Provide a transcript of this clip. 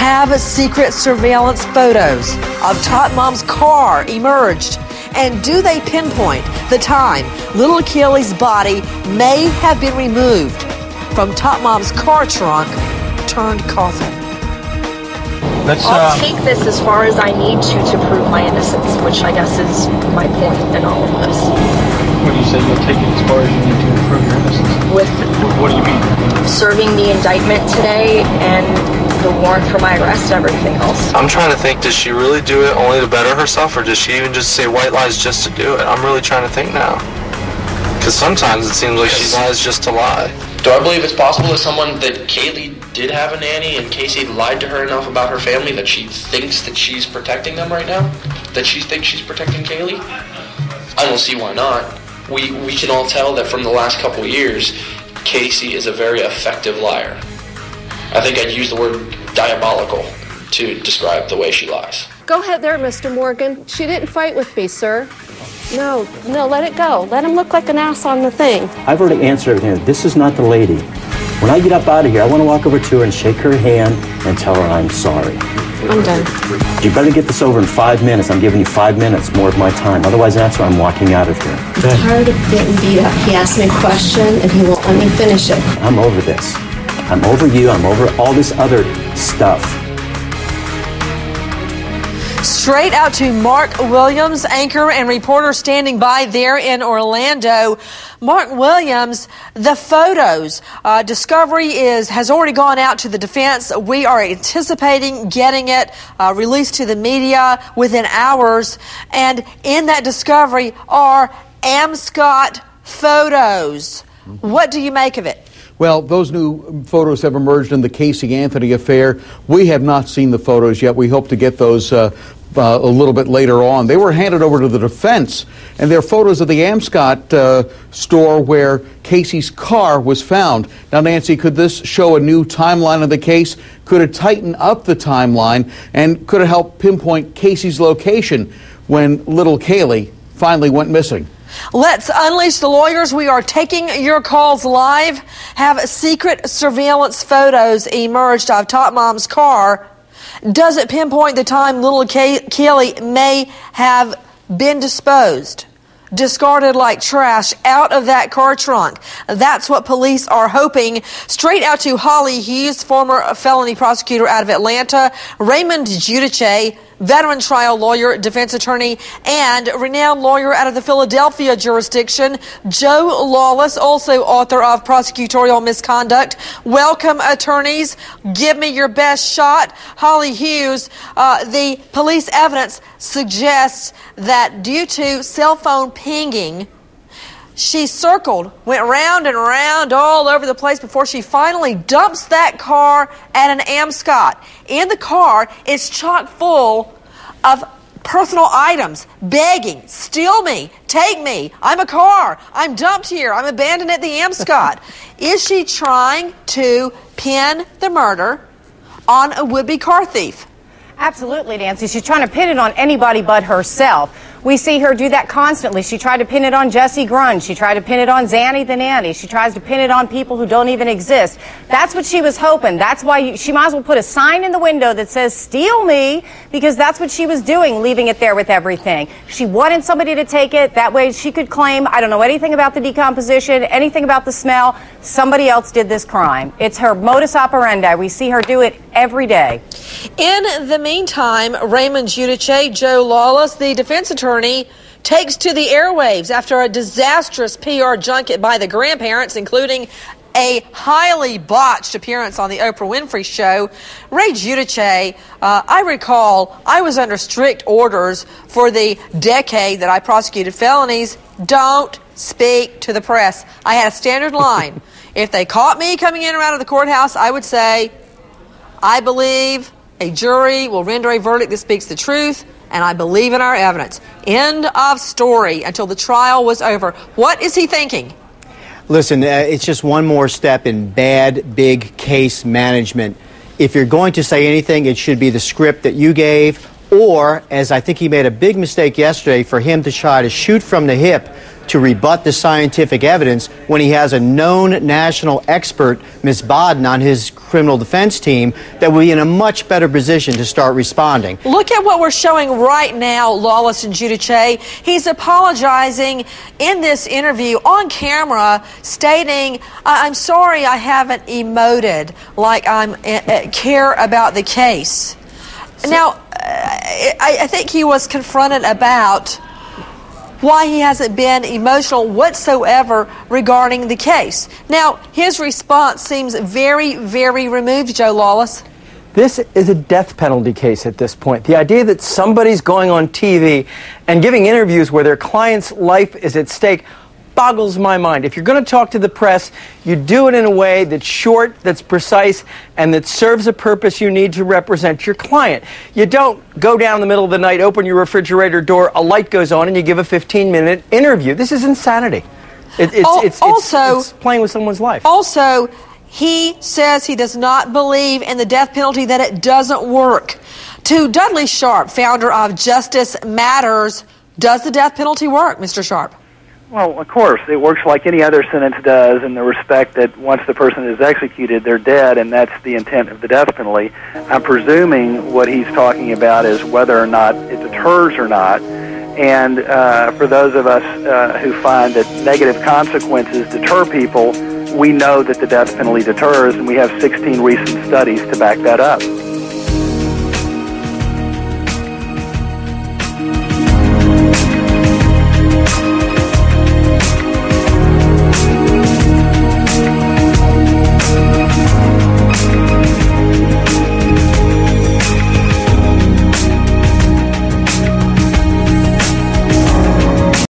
Have secret surveillance photos of Tot Mom's car emerged? And do they pinpoint the time little Keely's body may have been removed from Tot Mom's car trunk turned coffin? I'll take this as far as I need to prove my innocence, which I guess is my point in all of this. What do you say? You'll take it as far as you need to prove your innocence? What do you mean? Serving the indictment today and the warrant for my arrest and everything else. I'm trying to think, does she really do it only to better herself, or does she even just say white lies just to do it? I'm really trying to think now. Because sometimes it seems like she lies just to lie. Do I believe it's possible that Kaylee did have a nanny and Casey lied to her enough about her family that she thinks that she's protecting them right now? That she thinks she's protecting Kaylee? I don't see why not. We can all tell that from the last couple of years, Casey is a very effective liar. I think I'd use the word diabolical to describe the way she lies. Go ahead there, Mr. Morgan. She didn't fight with me, sir. No, let it go. Let him look like an ass on the thing. I've already answered everything. This is not the lady. When I get up out of here, I want to walk over to her and shake her hand and tell her I'm sorry. I'm done. You better get this over in 5 minutes. I'm giving you 5 minutes more of my time. Otherwise, that's why I'm walking out of here. I'm tired of getting beat up. He asked me a question, and he won't let me finish it. I'm over this. I'm over you. I'm over all this other stuff. Straight out to Mark Williams, anchor and reporter standing by there in Orlando. Mark Williams, the photos, discovery has already gone out to the defense. We are anticipating getting it released to the media within hours. And in that discovery are Amscott photos. What do you make of it? Well, those new photos have emerged in the Casey Anthony affair. We have not seen the photos yet. We hope to get those a little bit later on. They were handed over to the defense, and they're photos of the Amscott store where Casey's car was found. Now, Nancy, could this show a new timeline of the case? Could it tighten up the timeline? And could it help pinpoint Casey's location when little Kaylee finally went missing? Let's unleash the lawyers. We are taking your calls live. Have secret surveillance photos emerged of Tot Mom's car. Does it pinpoint the time little Kaylee may have been discarded like trash out of that car trunk? That's what police are hoping. Straight out to Holly Hughes, former felony prosecutor out of Atlanta, Raymond Giudice, veteran trial lawyer, defense attorney, and renowned lawyer out of the Philadelphia jurisdiction, Joe Lawless, also author of Prosecutorial Misconduct. Welcome, attorneys. Give me your best shot. Holly Hughes, the police evidence suggests that due to cell phone pinging, she went round and round all over the place before she finally dumps that car at an Amscott. In the car, it's chock full of personal items, begging, steal me, take me, I'm a car, I'm dumped here, I'm abandoned at the Amscott. Is she trying to pin the murder on a would-be car thief? Absolutely, Nancy. She's trying to pin it on anybody but herself. We see her do that constantly. She tried to pin it on Jesse Grunge. She tried to pin it on Zanny the nanny. She tries to pin it on people who don't even exist. That's what she was hoping. That's why she might as well put a sign in the window that says, steal me, because that's what she was doing, leaving it there with everything. She wanted somebody to take it. That way she could claim, I don't know anything about the decomposition, anything about the smell. Somebody else did this crime. It's her modus operandi. We see her do it every day. In the meantime, Raymond Giudice, Joe Lawless, the defense attorney, takes to the airwaves after a disastrous PR junket by the grandparents, including a highly botched appearance on the Oprah Winfrey Show. Ray Giudice, I recall I was under strict orders for the decade that I prosecuted felonies. Don't speak to the press. I had a standard line. If they caught me coming in or out of the courthouse, I would say, I believe a jury will render a verdict that speaks the truth, and I believe in our evidence. End of story until the trial was over. What is he thinking? Listen, it's just one more step in bad, big case management. If you're going to say anything, it should be the script that you gave, or, as I think he made a big mistake yesterday, for him to try to shoot from the hip to rebut the scientific evidence when he has a known national expert, Ms. Bodden, on his criminal defense team that will be in a much better position to start responding. Look at what we're showing right now, Lawless and Giudice. He's apologizing in this interview on camera, stating, I'm sorry I haven't emoted like I care about the case. Now, I think he was confronted about why he hasn't been emotional whatsoever regarding the case. Now, his response seems very, very removed, Joe Lawless. This is a death penalty case at this point. The idea that somebody's going on TV and giving interviews where their client's life is at stake boggles my mind. If you're going to talk to the press, you do it in a way that's short, that's precise, and that serves a purpose you need to represent your client. You don't go down in the middle of the night, open your refrigerator door, a light goes on, and you give a 15-minute interview. This is insanity. It's playing with someone's life. Also, he says he does not believe in the death penalty, that it doesn't work. To Dudley Sharp, founder of Justice Matters, does the death penalty work, Mr. Sharp? Well, of course, it works like any other sentence does in the respect that once the person is executed, they're dead, and that's the intent of the death penalty. I'm presuming what he's talking about is whether or not it deters or not. And for those of us who find that negative consequences deter people, we know that the death penalty deters, and we have 16 recent studies to back that up.